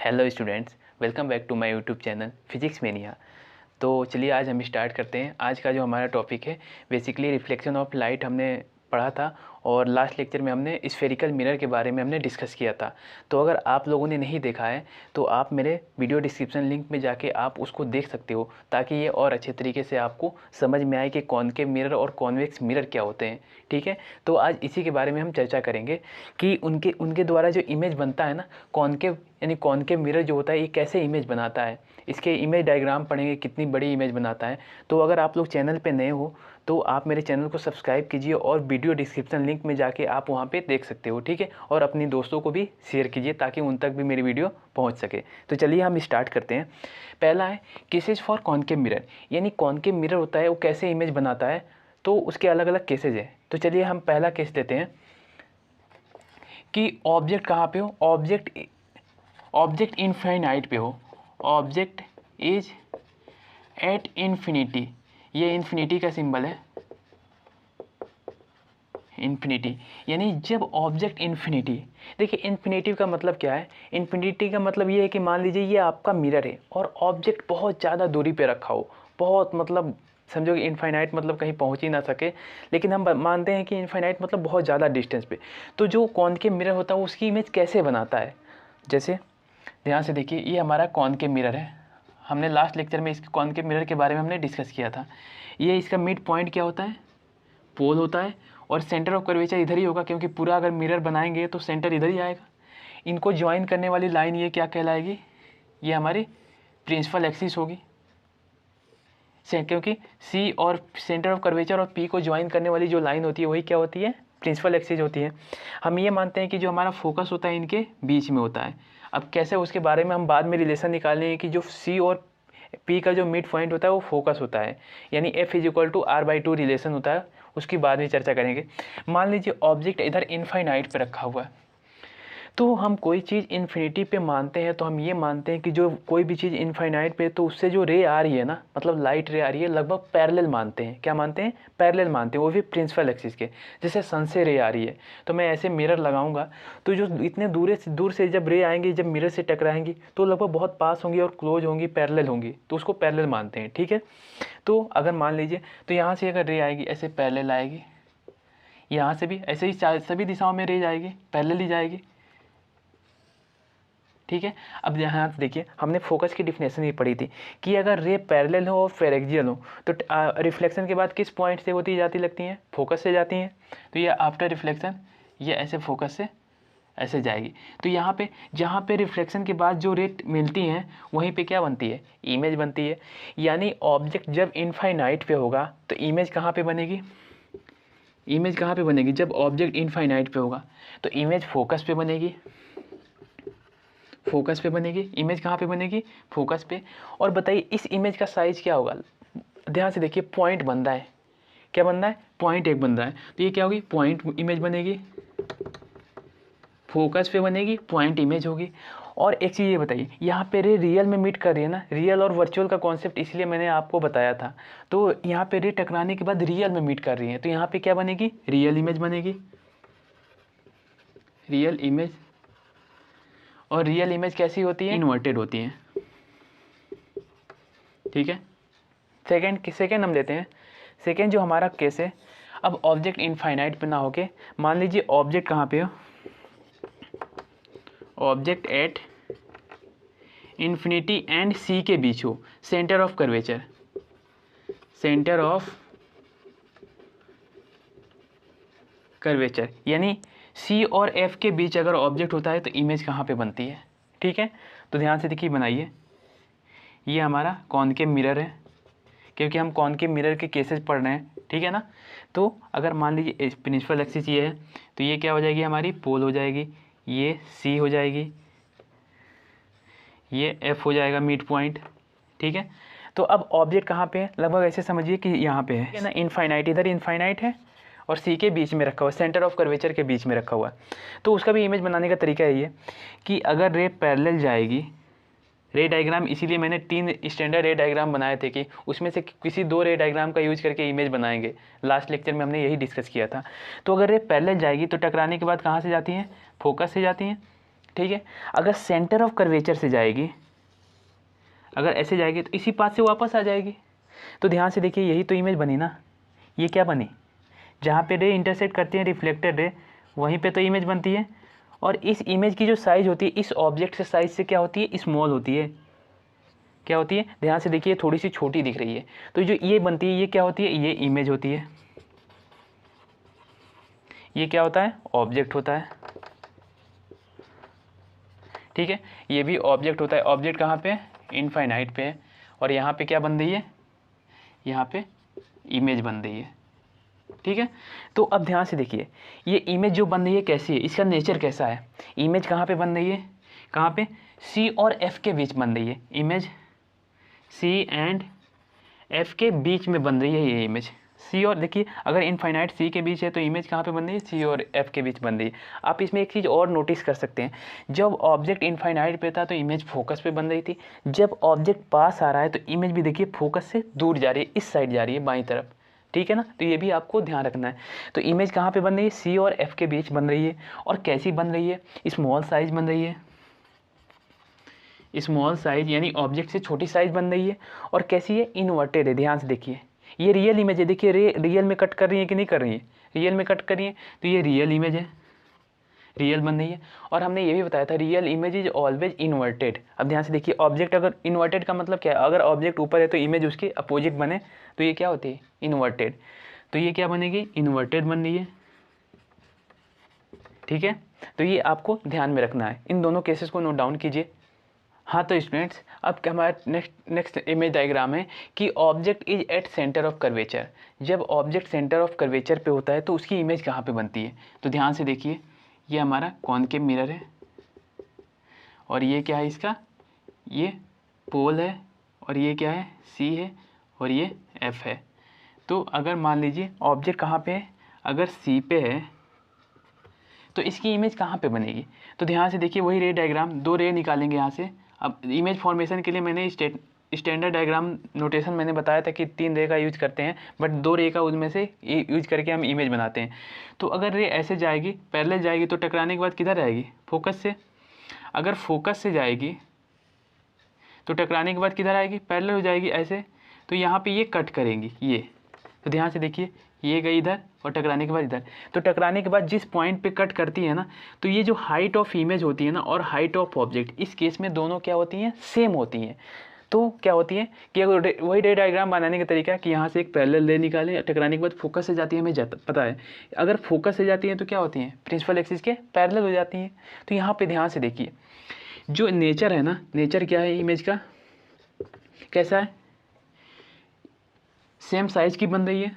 Hello students, welcome back to my YouTube channel physics mania. तो चलिए आज हम स्टार्ट करते हैं। आज का जो हमारा टॉपिक है बेसिकली रिफ्लेक्शन ऑफ लाइट हमने पढ़ा था और लास्ट लेक्चर में हमने स्फेरिकल मिरर के बारे में हमने डिस्कस किया था। तो अगर आप लोगों ने नहीं देखा है तो आप मेरे वीडियो डिस्क्रिप्शन लिंक में जाके आप उसको देख सकते हो, ताकि ये और अच्छे तरीके से आपको समझ में आए कि कॉनकेव मिरर और कॉन्वेक्स मिरर क्या होते हैं। ठीक है, तो आज इसी के बारे में हम चर्चा करेंगे कि उनके द्वारा जो इमेज बनता है ना, कॉनकेव यानी कॉनकेव मिरर जो होता है ये कैसे इमेज बनाता है। इसके इमेज डायग्राम पढ़ेंगे, कितनी बड़ी इमेज बनाता है। तो अगर आप लोग चैनल पे नए हो तो आप मेरे चैनल को सब्सक्राइब कीजिए और वीडियो डिस्क्रिप्शन लिंक में जाके आप वहाँ पे देख सकते हो। ठीक है, और अपनी दोस्तों को भी शेयर कीजिए ताकि उन तक भी मेरी वीडियो पहुँच सके। तो चलिए हम स्टार्ट करते हैं। पहला है केसेज फॉर कॉनकेव मिरर, यानी कॉनकेव मिरर होता है वो कैसे इमेज बनाता है, तो उसके अलग अलग केसेज हैं। तो चलिए हम पहला केस लेते हैं कि ऑब्जेक्ट कहाँ पे हो, ऑब्जेक्ट इनफाइनाइट पे हो, ऑब्जेक्ट इज एट इन्फिनिटी। ये इन्फिनिटी का सिंबल है, इन्फिनिटी यानी जब ऑब्जेक्ट इन्फिनिटी। देखिए इन्फिनिटी का मतलब क्या है, इन्फिनिटी का मतलब ये है कि मान लीजिए ये आपका मिरर है और ऑब्जेक्ट बहुत ज़्यादा दूरी पे रखा हो, बहुत मतलब समझो कि इनफाइनाइट मतलब कहीं पहुंच ही ना सके, लेकिन हम मानते हैं कि इनफाइनाइट मतलब बहुत ज़्यादा डिस्टेंस पे। तो जो कॉनकेव मिरर होता है उसकी इमेज कैसे बनाता है, जैसे ध्यान से देखिए ये हमारा कॉनकेव मिरर है। हमने लास्ट लेक्चर में इस कॉनकेव मिरर के बारे में हमने डिस्कस किया था। ये इसका मिड पॉइंट क्या होता है, पोल होता है, और सेंटर ऑफ कर्वेचर इधर ही होगा, क्योंकि पूरा अगर मिरर बनाएंगे तो सेंटर इधर ही आएगा। इनको ज्वाइन करने वाली लाइन ये क्या कहलाएगी, ये हमारी प्रिंसिपल एक्सिस होगी, क्योंकि सी और सेंटर ऑफ कर्वेचर और पी को ज्वाइन करने वाली जो लाइन होती है वही क्या होती है, प्रिंसिपल एक्सिस होती है। हम ये मानते हैं कि जो हमारा फोकस होता है इनके बीच में होता है। अब कैसे उसके बारे में हम बाद में रिलेशन निकालेंगे कि जो सी और पी का जो मिड पॉइंट होता है वो फोकस होता है, यानी F = R/2 रिलेशन होता है, उसकी बाद में चर्चा करेंगे। मान लीजिए ऑब्जेक्ट इधर इनफाइनाइट पे रखा हुआ है, तो हम कोई चीज़ इन्फिनिटी पे मानते हैं तो हम ये मानते हैं कि जो कोई भी चीज़ इनफाइनाइट पे, तो उससे जो रे आ रही है ना, मतलब लाइट रे आ रही है, लगभग पैरेलल मानते हैं। क्या मानते हैं, पैरेलल मानते हैं, वो भी प्रिंसिपल एक्सिस के। जैसे सन से रे आ रही है तो मैं ऐसे मिरर लगाऊंगा, तो जो इतने दूर से जब रे आएंगी, जब मिरर से टकराएंगी तो लगभग बहुत पास होंगी और क्लोज होंगी, पैरेलल होंगी, तो उसको पैरेलल मानते हैं। ठीक है, तो अगर मान लीजिए तो यहाँ से अगर रे आएगी ऐसे पैरेलल आएगी, यहाँ से भी ऐसे ही सभी दिशाओं में रे जाएगी, पैरेलल ही जाएगी। ठीक है, अब यहाँ देखिए हमने फोकस की डिफिनेशन भी पढ़ी थी कि अगर रे पैरेलल हो और पैरेक्सियल हो तो रिफ्लेक्शन के बाद किस पॉइंट से होती जाती लगती हैं, फोकस से जाती हैं। तो ये आफ्टर रिफ्लेक्शन ये ऐसे फोकस से ऐसे जाएगी। तो यहाँ पे जहाँ पे रिफ्लेक्शन के बाद जो रेट मिलती हैं वहीं पे क्या बनती है, इमेज बनती है। यानी ऑब्जेक्ट जब इनफाइनाइट पे होगा तो इमेज कहाँ पे बनेगी, इमेज कहाँ पे बनेगी, जब ऑब्जेक्ट इनफाइनाइट पे होगा तो इमेज फोकस पे बनेगी, फोकस पे बनेगी। इमेज कहाँ पे बनेगी, फोकस पे। और बताइए इस इमेज का साइज क्या होगा, ध्यान से देखिए पॉइंट बन रहा है, क्या बन रहा है, पॉइंट एक बन रहा है, तो ये क्या होगी, पॉइंट इमेज बनेगी, फोकस पे बनेगी, पॉइंट इमेज होगी। और एक चीज़ ये बताइए, यहाँ पे रे रियल में मीट कर रही है ना, रियल और वर्चुअल का कॉन्सेप्ट इसलिए मैंने आपको बताया था। तो यहाँ पे रे टकराने के बाद रियल में मीट कर रही है, तो यहाँ पे क्या बनेगी, रियल इमेज बनेगी, रियल इमेज। और रियल इमेज कैसी होती है, इन्वर्टेड होती है। ठीक है, सेकेंड हम लेते हैं। सेकेंड जो हमारा केस है, अब ऑब्जेक्ट इनफाइनाइट पे ना होके मान लीजिए ऑब्जेक्ट कहाँ पे हो, ऑब्जेक्ट एट इन्फिनिटी एंड सी के बीच हो, centre of curvature, centre of curvature यानी सी और एफ के बीच अगर ऑब्जेक्ट होता है तो इमेज कहाँ पे बनती है। ठीक है, तो ध्यान से देखिए बनाइए, ये हमारा कॉनकेव मिरर है, क्योंकि हम कॉनकेव मिरर के केसेस पढ़ रहे हैं। ठीक है ना, तो अगर मान लीजिए प्रिंसिपल एक्सिस ये है तो ये क्या हो जाएगी, हमारी पोल हो जाएगी, ये सी हो जाएगी, ये एफ हो जाएगा मिड पॉइंट। ठीक है, तो अब ऑब्जेक्ट कहाँ पे है, लगभग ऐसे समझिए कि यहाँ पे है ना, इनफाइनाइट, इधर इनफाइनाइट है और सी के बीच में रखा हुआ, सेंटर ऑफ कर्वेचर के बीच में रखा हुआ है। तो उसका भी इमेज बनाने का तरीका ये कि अगर रे पैरेलल जाएगी, रे डायग्राम इसीलिए मैंने 3 स्टैंडर्ड रे डायग्राम बनाए थे कि उसमें से किसी 2 रे डायग्राम का यूज करके इमेज बनाएंगे। लास्ट लेक्चर में हमने यही डिस्कस किया था। तो अगर रे पैरेलल जाएगी तो टकराने के बाद कहाँ से जाती हैं, फोकस से जाती हैं, ठीक है। अगर सेंटर ऑफ कर्वेचर से जाएगी, अगर ऐसे जाएगी तो इसी पाथ से वापस आ जाएगी। तो ध्यान से देखिए, यही तो इमेज बनी ना, ये क्या बनी, जहाँ पे रे इंटरसेक्ट करती है रिफ्लेक्टेड रे, वहीं पे तो इमेज बनती है। और इस इमेज की जो साइज होती है इस ऑब्जेक्ट से साइज से क्या होती है, स्मॉल होती है। क्या होती है, ध्यान से देखिए, थोड़ी सी छोटी दिख रही है। तो जो ये बनती है ये क्या होती है, ये इमेज होती है। ये क्या होता है, ऑब्जेक्ट होता है। ठीक है, ये भी ऑब्जेक्ट होता है। ऑब्जेक्ट कहाँ पे, इनफाइनाइट पे है। और यहाँ पे क्या बन रही है, यहाँ पे इमेज बन रही है। ठीक है, तो अब ध्यान से देखिए, ये इमेज जो बन रही है कैसी है, इसका नेचर कैसा है। इमेज कहाँ पे बन रही है, कहाँ पे, सी और एफ के बीच बन रही है। इमेज सी एंड एफ के बीच में बन रही है ये इमेज। सी और, देखिए अगर इनफाइनाइट सी के बीच है तो इमेज कहाँ पे बन रही है, सी और एफ के बीच बन रही है। आप इसमें एक चीज़ और नोटिस कर सकते हैं, जब ऑब्जेक्ट इनफाइनाइट पे था तो इमेज फोकस पे बन रही थी। जब ऑब्जेक्ट पास आ रहा है तो इमेज भी देखिए फोकस से दूर जा रही है, इस साइड जा रही है, बाईं तरफ। ठीक है ना, तो ये भी आपको ध्यान रखना है। तो इमेज कहाँ पे बन रही है, सी और एफ के बीच बन रही है। और कैसी बन रही है, स्मॉल साइज बन रही है। स्मॉल साइज यानी ऑब्जेक्ट से छोटी साइज बन रही है। और कैसी है, इन्वर्टेड है। ध्यान से देखिए, ये रियल इमेज है। देखिए रियल में कट कर रही है कि नहीं कर रही है, रियल में कट कर रही है, तो ये रियल इमेज है, रियल बन रही है। और हमने ये भी बताया था, real image is always inverted. अब ध्यान से देखिए, ऑब्जेक्ट अगर इन्वर्टेड का मतलब क्या है, अगर ऑब्जेक्ट ऊपर है तो इमेज उसके अपोजिट बने तो ये क्या होती है, इन्वर्टेड। तो ये क्या बनेगी, इन्वर्टेड बन रही है। ठीक है, तो ये आपको ध्यान में रखना है, इन दोनों केसेस को नोट डाउन कीजिए। हाँ तो स्टूडेंट्स, अब हमारा नेक्स्ट इमेज डायग्राम है कि object is at centre of curvature. जब ऑब्जेक्ट सेंटर ऑफ कर्वेचर पे होता है तो उसकी इमेज कहाँ पे बनती है। तो ध्यान से देखिए, ये हमारा कॉनकेव मिरर है और ये क्या है इसका, ये पोल है और ये क्या है, सी है और ये एफ है। तो अगर मान लीजिए ऑब्जेक्ट कहाँ पे है, अगर सी पे है तो इसकी इमेज कहाँ पे बनेगी। तो ध्यान से देखिए, वही रे डायग्राम, दो रे निकालेंगे यहाँ से। अब इमेज फॉर्मेशन के लिए मैंने स्टैंडर्ड डायग्राम नोटेशन मैंने बताया था कि 3 रे का यूज करते हैं, बट 2 रे का उसमें से यूज करके हम इमेज बनाते हैं। तो अगर रे ऐसे जाएगी, पैरेलल जाएगी, तो टकराने के बाद किधर आएगी, फोकस से। अगर फोकस से जाएगी तो टकराने के बाद किधर आएगी, पैरेलल हो जाएगी ऐसे। तो यहाँ पे ये कट करेंगी ये। तो ध्यान से देखिए, ये गई इधर और टकराने के बाद इधर। तो टकराने के बाद जिस पॉइंट पे कट करती है ना, तो ये जो हाइट ऑफ इमेज होती है ना और हाइट ऑफ ऑब्जेक्ट, इस केस में दोनों क्या होती हैं, सेम होती हैं। तो क्या होती है कि अगर वही रे डायग्राम बनाने का तरीका कि यहाँ से एक पैरेलल रे निकालें, टकराने के बाद फोकस से जाती है, हमें पता है अगर फोकस से जाती है तो क्या होती हैं, प्रिंसिपल एक्सिस के पैरेलल हो जाती हैं। तो यहाँ पे ध्यान से देखिए, जो नेचर है ना, नेचर क्या है इमेज का, कैसा है, सेम साइज की बन रही है,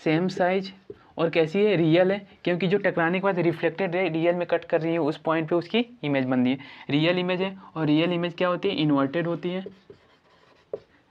सेम साइज, और कैसी है, रियल है, क्योंकि जो टकराने के बाद रिफ्लेक्टेड रे रियल में कट कर रही है उस पॉइंट पे उसकी इमेज बन रही है, रियल इमेज है। और रियल इमेज क्या होती है, इन्वर्टेड होती है।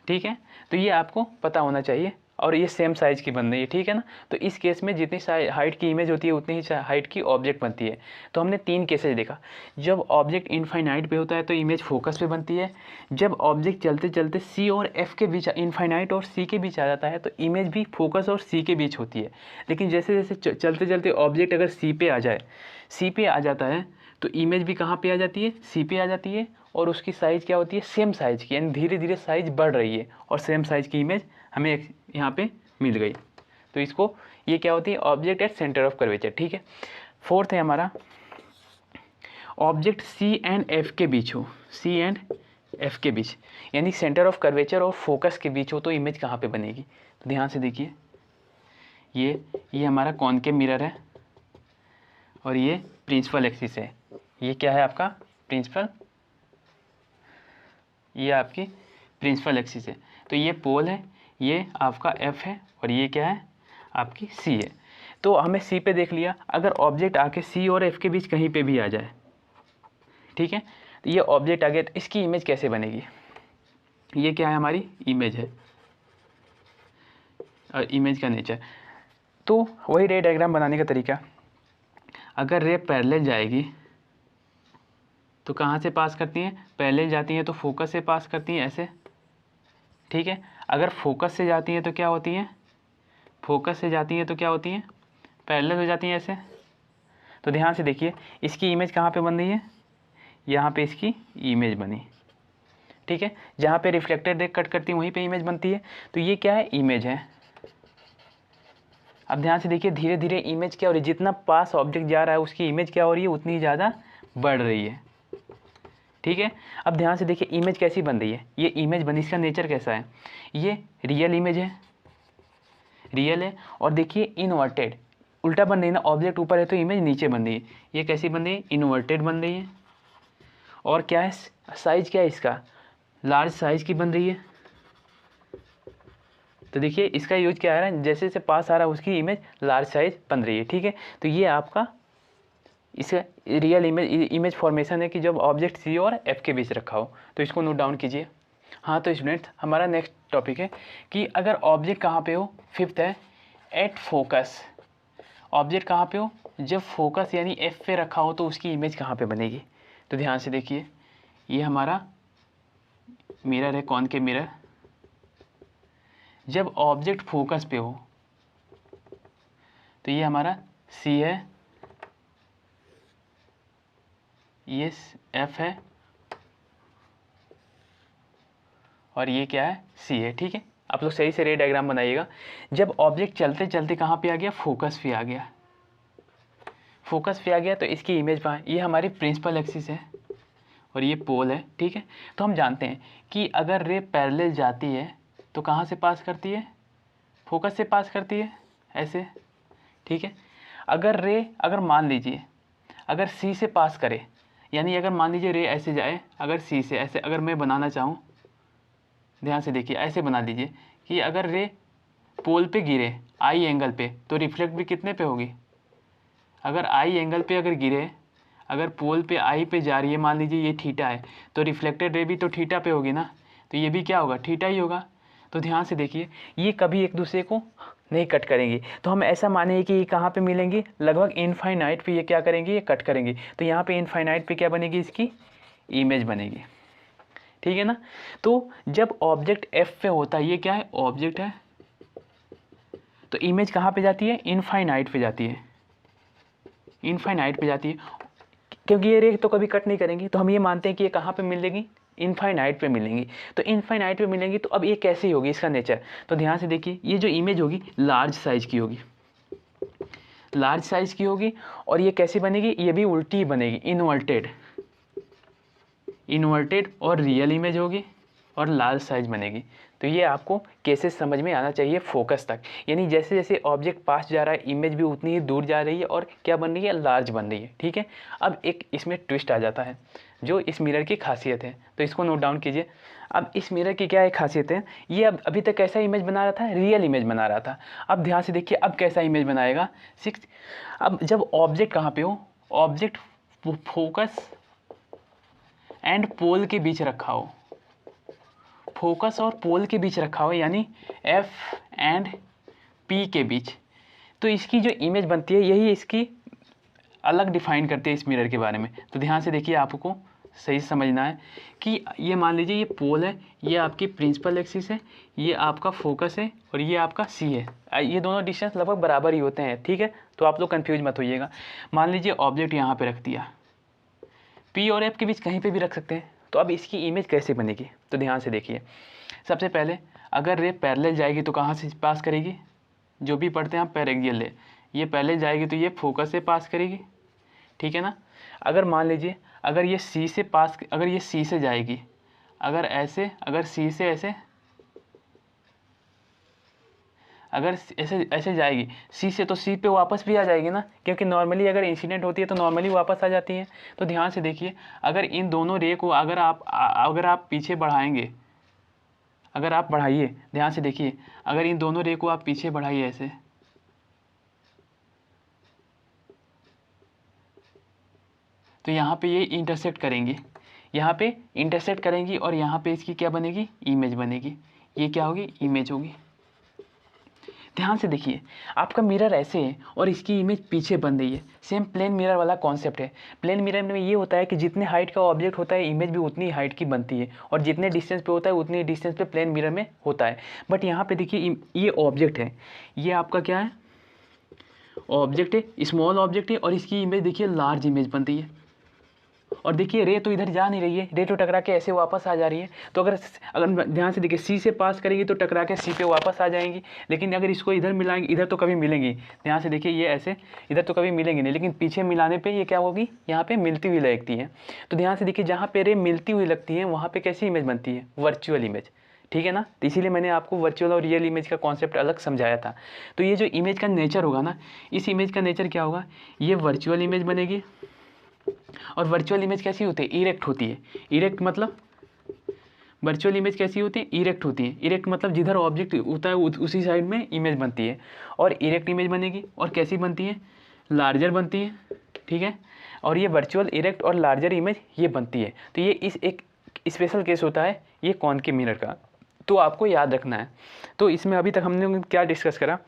ठीक है, तो ये आपको पता होना चाहिए। और ये सेम साइज़ की बन रही है, ठीक है ना। तो इस केस में जितनी हाइट की इमेज होती है उतनी ही हाइट की ऑब्जेक्ट बनती है। तो हमने 3 केसेज देखा, जब ऑब्जेक्ट इनफाइनाइट पे होता है तो इमेज फोकस पे बनती है। जब ऑब्जेक्ट चलते चलते सी और एफ के बीच, इनफाइनाइट और सी के बीच आ जाता है तो इमेज भी फोकस और सी के बीच होती है। लेकिन जैसे जैसे चलते चलते ऑब्जेक्ट अगर सी पे आ जाए, सी पे आ जाता है तो इमेज भी कहाँ पे आ जाती है, सी पे आ जाती है। और उसकी साइज़ क्या होती है, सेम साइज़ की, यानी धीरे धीरे साइज़ बढ़ रही है और सेम साइज़ की इमेज हमें यहाँ पे मिल गई। तो इसको, ये क्या होती है, object at centre of curvature. ठीक है, फोर्थ है हमारा, ऑब्जेक्ट सी एंड एफ के बीच हो, सी एंड एफ के बीच, यानी सेंटर ऑफ कर्वेचर और फोकस के बीच हो तो इमेज कहाँ पे बनेगी। तो ध्यान से देखिए, ये हमारा कॉनकेव मिरर है और ये प्रिंसिपल एक्सिस है। ये क्या है आपका प्रिंसिपल, ये आपकी प्रिंसिपल एक्सिस है। तो ये पोल है, ये आपका एफ है और ये क्या है, आपकी सी है। तो हमें सी पे देख लिया, अगर ऑब्जेक्ट आके सी और एफ के बीच कहीं पे भी आ जाए, ठीक है, तो ये ऑब्जेक्ट आ गया तो इसकी इमेज कैसे बनेगी। ये क्या है, हमारी इमेज है और इमेज का नेचर। तो वही रे डायग्राम बनाने का तरीका, अगर रे पैरेलल जाएगी तो कहाँ से पास करती हैं, पैरेलल जाती हैं तो फोकस से पास करती हैं ऐसे। ठीक है, अगर फोकस से जाती हैं तो क्या होती हैं, फोकस से जाती हैं तो क्या होती हैं, पैरेलल हो जाती हैं ऐसे। तो ध्यान से देखिए इसकी इमेज कहाँ पे बन रही है, यहाँ पे इसकी इमेज बनी, ठीक है। जहाँ पे रिफ्लेक्टेड रे कट करती है वहीं पे इमेज बनती है। तो ये क्या है, इमेज है। अब ध्यान से देखिए धीरे धीरे इमेज क्या हो रही है, जितना पास ऑब्जेक्ट जा रहा है उसकी इमेज क्या हो रही है, उतनी ही ज़्यादा बढ़ रही है, ठीक है। अब ध्यान से देखिए इमेज कैसी बन रही है, ये इमेज बनी, इसका नेचर कैसा है, ये रियल इमेज है, रियल है। और देखिए इन्वर्टेड, उल्टा बन रही है ना, ऑब्जेक्ट ऊपर है तो इमेज नीचे बन रही है। ये कैसी बन रही है, इन्वर्टेड बन रही है। और क्या है, साइज क्या है इसका, लार्ज साइज की बन रही है। तो देखिए इसका यूज क्या आ रहा है, जैसे जैसे पास आ रहा है उसकी इमेज लार्ज साइज बन रही है, ठीक है। तो ये आपका इसका रियल इमेज फॉर्मेशन है कि जब ऑब्जेक्ट सी और एफ के बीच रखा हो। तो इसको नोट डाउन कीजिए। हाँ तो स्टूडेंट्स हमारा नेक्स्ट टॉपिक है कि अगर ऑब्जेक्ट कहाँ पे हो, फिफ्थ है एट फोकस। ऑब्जेक्ट कहाँ पे हो, जब फोकस यानी एफ पे रखा हो तो उसकी इमेज कहाँ पे बनेगी। तो ध्यान से देखिए ये हमारा मिरर है, कॉनकेव मिरर। जब ऑब्जेक्ट फोकस पे हो तो ये हमारा सी है, ये एफ है और ये क्या है, सी है, ठीक है। आप लोग सही से रे डायग्राम बनाइएगा। जब ऑब्जेक्ट चलते चलते कहाँ पे आ गया, फोकस पे आ गया, फोकस पे आ गया तो इसकी इमेज पा, ये हमारी प्रिंसिपल एक्सिस है और ये पोल है, ठीक है। तो हम जानते हैं कि अगर रे पैरेलल जाती है तो कहाँ से पास करती है, फोकस से पास करती है, ऐसे, ठीक है। अगर मान लीजिए अगर सी से पास करे, यानी अगर मान लीजिए रे ऐसे जाए, अगर सी से ऐसे अगर मैं बनाना चाहूँ, ध्यान से देखिए ऐसे बना लीजिए कि अगर रे पोल पे गिरे आई एंगल पे तो रिफ्लेक्ट भी कितने पे होगी, अगर आई एंगल पे अगर गिरे, अगर पोल पे आई पे जा रही है, मान लीजिए ये थीटा है तो रिफ्लेक्टेड रे भी तो थीटा पे होगी ना, तो ये भी क्या होगा, थीटा ही होगा। तो ध्यान से देखिए ये कभी एक दूसरे को नहीं कट करेंगी। तो हम ऐसा मानेंगे कि ये कहाँ पे मिलेंगी, लगभग इनफाइनाइट पे ये क्या करेंगी, ये कट करेंगी। तो यहाँ पे इनफाइनाइट पे क्या बनेगी, इसकी इमेज बनेगी, ठीक है ना। तो जब ऑब्जेक्ट एफ पे होता है, ये क्या है, ऑब्जेक्ट है, तो इमेज कहाँ पे जाती है, इनफाइनाइट पे जाती है, इनफाइनाइट पे जाती है। क्योंकि ये रे तो कभी कट नहीं करेंगी तो हम ये मानते हैं कि ये कहाँ पे मिलेंगी, इनफाइनाइट पे मिलेंगी। तो इनफाइनाइट पे मिलेंगी तो अब ये कैसी होगी, इसका नेचर। तो ध्यान से देखिए ये जो इमेज होगी लार्ज साइज की होगी, लार्ज साइज की होगी। और ये कैसी बनेगी, ये भी उल्टी ही बनेगी, इन्वर्टेड, इन्वर्टेड और रियल इमेज होगी और लार्ज साइज बनेगी। तो ये आपको केसेस समझ में आना चाहिए फोकस तक, यानी जैसे जैसे ऑब्जेक्ट पास जा रहा है इमेज भी उतनी ही दूर जा रही है और क्या बन रही है, लार्ज बन रही है, ठीक है। अब एक इसमें ट्विस्ट आ जाता है जो इस मिरर की खासियत है, तो इसको नोट डाउन कीजिए। अब इस मिरर की क्या एक खासियत है, ये अब अभी तक कैसा इमेज बना रहा था, रियल इमेज बना रहा था। अब ध्यान से देखिए अब कैसा इमेज बनाएगा, अब जब ऑब्जेक्ट कहाँ पे हो, ऑब्जेक्ट फोकस एंड पोल के बीच रखा हो, फोकस और पोल के बीच रखा हो, यानी एफ एंड पी के बीच, तो इसकी जो इमेज बनती है यही इसकी अलग डिफाइन करती है इस मिरर के बारे में। तो ध्यान से देखिए आपको सही समझना है कि ये मान लीजिए ये पोल है, ये आपकी प्रिंसिपल एक्सिस है, ये आपका फोकस है और ये आपका सी है। ये दोनों डिस्टेंस लगभग बराबर ही होते हैं, ठीक है। तो आप लोग कंफ्यूज मत होइएगा। मान लीजिए ऑब्जेक्ट यहाँ पे रख दिया, पी और एफ के बीच कहीं पे भी रख सकते हैं। तो अब इसकी इमेज कैसे बनेगी, तो ध्यान से देखिए। सबसे पहले अगर रे पैरेलल जाएगी तो कहाँ से पास करेगी, जो भी पढ़ते हैं आप पैरेलल है, ये पैरेलल जाएगी तो ये फोकस से पास करेगी, ठीक है ना। अगर मान लीजिए अगर ये सी से पास, अगर ये सी से जाएगी, अगर ऐसे, अगर सी से ऐसे, अगर ऐसे ऐसे जाएगी सी से, तो सी पे वापस भी आ जाएगी ना, क्योंकि नॉर्मली अगर इंसिडेंट होती है तो नॉर्मली वापस आ जाती है। तो ध्यान से देखिए अगर इन दोनों रे को अगर आप पीछे बढ़ाएंगे, अगर आप बढ़ाइए, ध्यान से देखिए अगर इन दोनों रे को आप पीछे बढ़ाइए ऐसे, तो यहाँ पे ये इंटरसेक्ट करेंगी, यहाँ पे इंटरसेक्ट करेंगी और यहाँ पे इसकी क्या बनेगी, इमेज बनेगी। ये क्या होगी, इमेज होगी। ध्यान से देखिए आपका मिरर ऐसे है और इसकी इमेज पीछे बन रही है। सेम प्लेन मिरर वाला कॉन्सेप्ट है। प्लेन मिरर में ये होता है कि जितने हाइट का ऑब्जेक्ट होता है इमेज भी उतनी हाइट की बनती है और जितने डिस्टेंस पे होता है उतनी डिस्टेंस पे प्लेन मिरर में होता है। बट यहाँ पे देखिए ये ऑब्जेक्ट है, ये आपका क्या है, ऑब्जेक्ट है, स्मॉल ऑब्जेक्ट है, और इसकी इमेज देखिए लार्ज इमेज बनती है। और देखिए रे तो इधर जा नहीं रही है, रे तो टकरा के ऐसे वापस आ जा रही है। तो अगर ध्यान से देखिए सी से पास करेगी तो टकरा के सी पे वापस आ जाएंगी, लेकिन अगर इसको इधर मिलाएंगे, इधर तो कभी मिलेंगी, ध्यान से देखिए ये ऐसे इधर तो कभी मिलेंगी नहीं, लेकिन पीछे मिलाने पे ये क्या होगी, यहाँ पे मिलती हुई लगती है। तो ध्यान से देखिए जहाँ पे रे मिलती हुई लगती है वहाँ पे कैसी इमेज बनती है, वर्चुअल इमेज, ठीक है ना। तो इसीलिए मैंने आपको वर्चुअल और रियल इमेज का कॉन्सेप्ट अलग समझाया था। तो ये जो इमेज का नेचर होगा ना, इस इमेज का नेचर क्या होगा, ये वर्चुअल इमेज बनेगी। और वर्चुअल इमेज कैसी होती है, इरेक्ट होती है। इरेक्ट मतलब वर्चुअल इमेज कैसी होती है, इरेक्ट होती है। इरेक्ट मतलब जिधर ऑब्जेक्ट होता है उसी साइड में इमेज बनती है। और इरेक्ट इमेज बनेगी, और कैसी बनती है, लार्जर बनती है, ठीक है। और ये वर्चुअल, इरेक्ट और लार्जर इमेज ये बनती है। तो ये इस एक स्पेशल केस होता है ये कॉनकेव मिरर का, तो आपको याद रखना है। तो इसमें अभी तक हमने क्या डिस्कस करा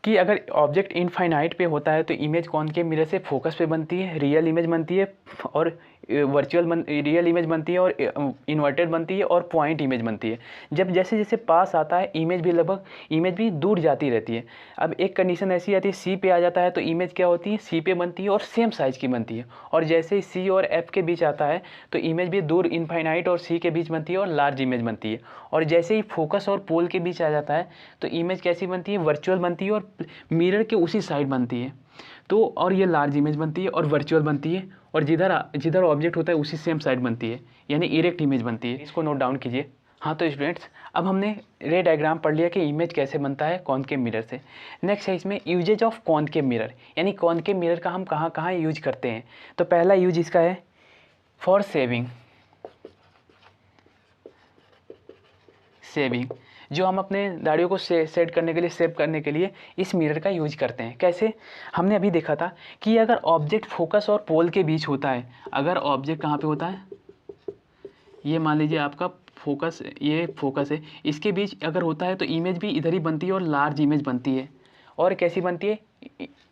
कि अगर ऑब्जेक्ट इनफाइनाइट पे होता है तो इमेज कॉनकेव मिरर से फोकस पे बनती है, रियल इमेज बनती है, और रियल इमेज बनती है, और इन्वर्टेड बनती है, और पॉइंट इमेज बनती है। जब जैसे जैसे पास आता है इमेज भी दूर जाती रहती है। अब एक कंडीशन ऐसी आती है सी पे आ जाता है तो इमेज क्या होती है, सी पे बनती है और सेम साइज़ की बनती है। और जैसे ही सी और एफ के बीच आता है तो इमेज भी दूर इनफाइनाइट और सी के बीच बनती है और लार्ज इमेज बनती है। और जैसे ही फोकस और पोल के बीच आ जाता है तो इमेज कैसी बनती है, वर्चुअल बनती है और मिरर के उसी साइड बनती है। तो और ये लार्ज इमेज बनती है और वर्चुअल बनती है, और जिधर ऑब्जेक्ट होता है उसी सेम साइड बनती है, यानी इरेक्ट इमेज बनती है। इसको नोट डाउन कीजिए। हाँ तो स्टूडेंट्स, अब हमने रे डायग्राम पढ़ लिया कि इमेज कैसे बनता है कॉनकेव मिरर से। नेक्स्ट है इसमें यूजेज ऑफ कॉनकेव मिरर, यानी कॉनकेव मिरर का हम कहाँ कहाँ यूज करते हैं। तो पहला यूज इसका है फॉर सेविंग, जो हम अपने दाढ़ियों को सेट करने के लिए, सेव करने के लिए इस मिरर का यूज करते हैं। कैसे, हमने अभी देखा था कि अगर ऑब्जेक्ट फोकस और पोल के बीच होता है, अगर ऑब्जेक्ट कहाँ पे होता है, ये मान लीजिए आपका फोकस, ये फोकस है, इसके बीच अगर होता है तो इमेज भी इधर ही बनती है और लार्ज इमेज बनती है। और कैसी बनती है,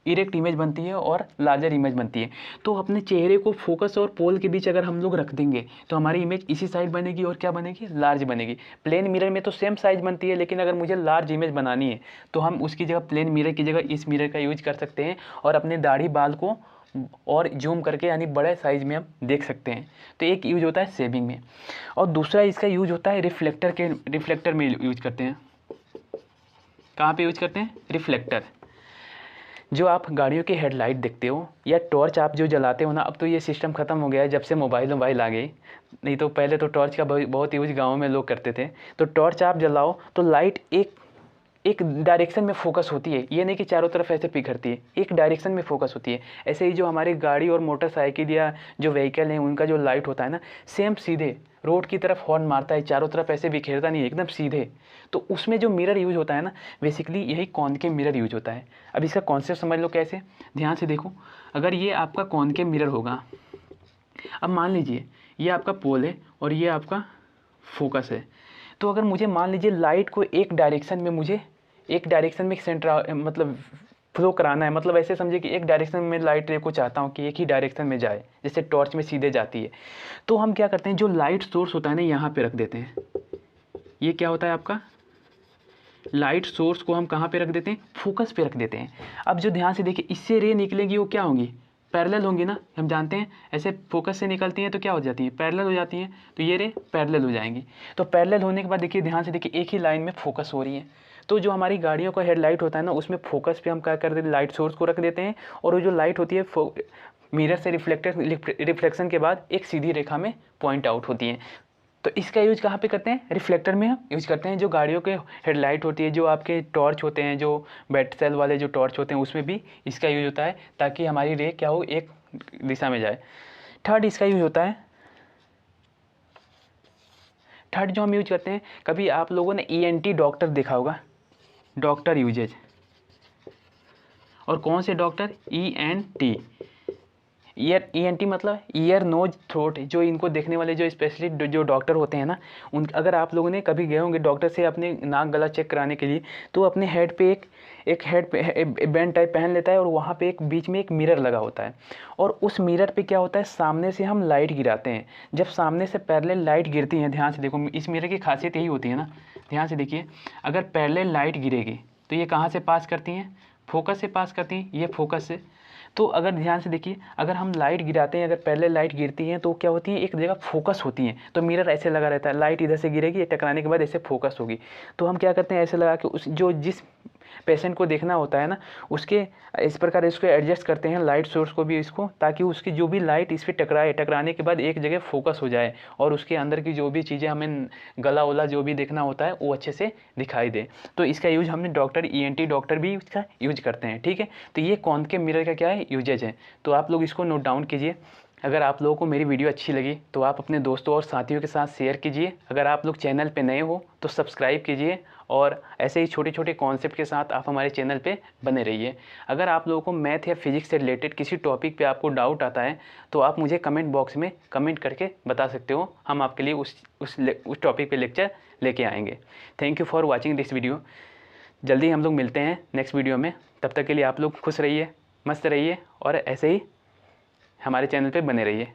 इरेक्ट इमेज बनती है और लार्जर इमेज बनती है। तो अपने चेहरे को फोकस और पोल के बीच अगर हम लोग रख देंगे तो हमारी इमेज इसी साइड बनेगी और क्या बनेगी, लार्ज बनेगी। प्लेन मिरर में तो सेम साइज बनती है, लेकिन अगर मुझे लार्ज इमेज बनानी है तो हम उसकी जगह, प्लेन मिरर की जगह इस मिरर का यूज कर सकते हैं और अपने दाढ़ी बाल को और जूम करके यानी बड़े साइज में हम देख सकते हैं। तो एक यूज होता है सेविंग में, और दूसरा इसका यूज होता है रिफ्लेक्टर में यूज करते हैं। कहाँ पे यूज करते हैं, रिफ्लेक्टर। जो आप गाड़ियों के हेडलाइट देखते हो या टॉर्च आप जो जलाते हो ना, अब तो ये सिस्टम ख़त्म हो गया है जब से मोबाइल आ गई, नहीं तो पहले तो टॉर्च का बहुत यूज गाँव में लोग करते थे। तो टॉर्च आप जलाओ तो लाइट एक डायरेक्शन में फोकस होती है, ये नहीं कि चारों तरफ ऐसे बिखरती है, एक डायरेक्शन में फोकस होती है। ऐसे ही जो हमारी गाड़ी और मोटरसाइकिल या जो व्हीकल हैं उनका जो लाइट होता है ना, सेम सीधे रोड की तरफ हॉर्न मारता है, चारों तरफ ऐसे बिखेरता नहीं है, एकदम सीधे। तो उसमें जो मिरर यूज होता है ना, बेसिकली यही कॉनकेव मिरर यूज होता है। अब इसका कॉन्सेप्ट समझ लो कैसे, ध्यान से देखो। अगर ये आपका कॉनकेव मिरर होगा, अब मान लीजिए ये आपका पोल है और ये आपका फोकस है। तो अगर मुझे मान लीजिए लाइट को एक डायरेक्शन में सेंटर मतलब फ्लो कराना है, मतलब ऐसे समझिए कि एक डायरेक्शन में लाइट रे को चाहता हूँ कि एक ही डायरेक्शन में जाए, जैसे टॉर्च में सीधे जाती है। तो हम क्या करते हैं, जो लाइट सोर्स होता है ना, यहाँ पे रख देते हैं। ये क्या होता है आपका लाइट सोर्स को हम कहाँ पे रख देते हैं, फोकस पे रख देते हैं। अब जो ध्यान से देखिए, इससे रे निकलेगी वो क्या होंगी, पैरेलल होंगी ना। हम जानते हैं ऐसे फोकस से निकलती हैं तो क्या हो जाती है, पैरेलल हो जाती हैं। तो ये रे पैरेलल हो जाएंगी। तो पैरेलल होने के बाद देखिए, ध्यान से देखिए, एक ही लाइन में फोकस हो रही है। तो जो हमारी गाड़ियों का हेडलाइट होता है ना, उसमें फोकस पे हम क्या कर देते हैं, लाइट सोर्स को रख देते हैं, और वो जो लाइट होती है मिरर से रिफ्लेक्शन के बाद एक सीधी रेखा में पॉइंट आउट होती है। तो इसका यूज कहाँ पे करते हैं, रिफ्लेक्टर में हम यूज करते हैं। जो गाड़ियों के हेडलाइट होती है, जो आपके टॉर्च होते हैं, जो बैटरी सेल वाले जो टॉर्च होते हैं, उसमें भी इसका यूज होता है, ताकि हमारी रे क्या हो, एक दिशा में जाए। थर्ड इसका यूज होता है, थर्ड जो हम यूज करते हैं, कभी आप लोगों ने ENT डॉक्टर देखा होगा, डॉक्टर यूजेज। और कौन से डॉक्टर, ENT, ENT मतलब ईयर नोज थ्रोट। जो इनको देखने वाले जो स्पेशलिस्ट जो डॉक्टर होते हैं ना, उन अगर आप लोगों ने कभी गए होंगे डॉक्टर से अपने नाक गला चेक कराने के लिए, तो अपने हेड पे एक हेड पे बैंड टाइप पहन लेता है, और वहाँ पे एक बीच में एक मिरर लगा होता है। और उस मिरर पे क्या होता है, सामने से हम लाइट गिराते हैं। जब सामने से पैरेलल लाइट गिरती है, ध्यान से देखो, इस मिरर की खासियत यही होती है ना, ध्यान से देखिए, अगर पैरेलल लाइट गिरेगी तो ये कहाँ से पास करती हैं, फोकस से पास करती हैं, ये फोकस से। तो अगर ध्यान से देखिए, अगर हम लाइट गिराते हैं, अगर पहले लाइट गिरती हैं तो क्या होती है, एक जगह फोकस होती हैं। तो मिरर ऐसे लगा रहता है, लाइट इधर से गिरेगी, टकराने के बाद ऐसे फोकस होगी। तो हम क्या करते हैं, ऐसे लगा के उस जिस पेशेंट को देखना होता है ना, उसके इस प्रकार इसको एडजस्ट करते हैं लाइट सोर्स को भी इसको, ताकि उसकी जो भी लाइट इस पर टकराए, टकराने के बाद एक जगह फोकस हो जाए और उसके अंदर की जो भी चीज़ें हमें गला वला जो भी देखना होता है वो अच्छे से दिखाई दे। तो इसका यूज हमने डॉक्टर ENT डॉक्टर भी इसका यूज करते हैं। ठीक है, तो ये कॉनकेव मिरर का क्या है, यूजेज है। तो आप लोग इसको नोट डाउन कीजिए। अगर आप लोगों को मेरी वीडियो अच्छी लगी तो आप अपने दोस्तों और साथियों के साथ शेयर कीजिए। अगर आप लोग चैनल पे नए हो तो सब्सक्राइब कीजिए और ऐसे ही छोटे छोटे कॉन्सेप्ट के साथ आप हमारे चैनल पे बने रहिए। अगर आप लोगों को मैथ या फिजिक्स से रिलेटेड किसी टॉपिक पे आपको डाउट आता है तो आप मुझे कमेंट बॉक्स में कमेंट करके बता सकते हो, हम आपके लिए उस टॉपिक पे लेक्चर लेके आएंगे। Thank you for watching this video. जल्दी हम लोग मिलते हैं नेक्स्ट वीडियो में। तब तक के लिए आप लोग खुश रहिए, मस्त रहिए और ऐसे ही हमारे चैनल पे बने रहिए।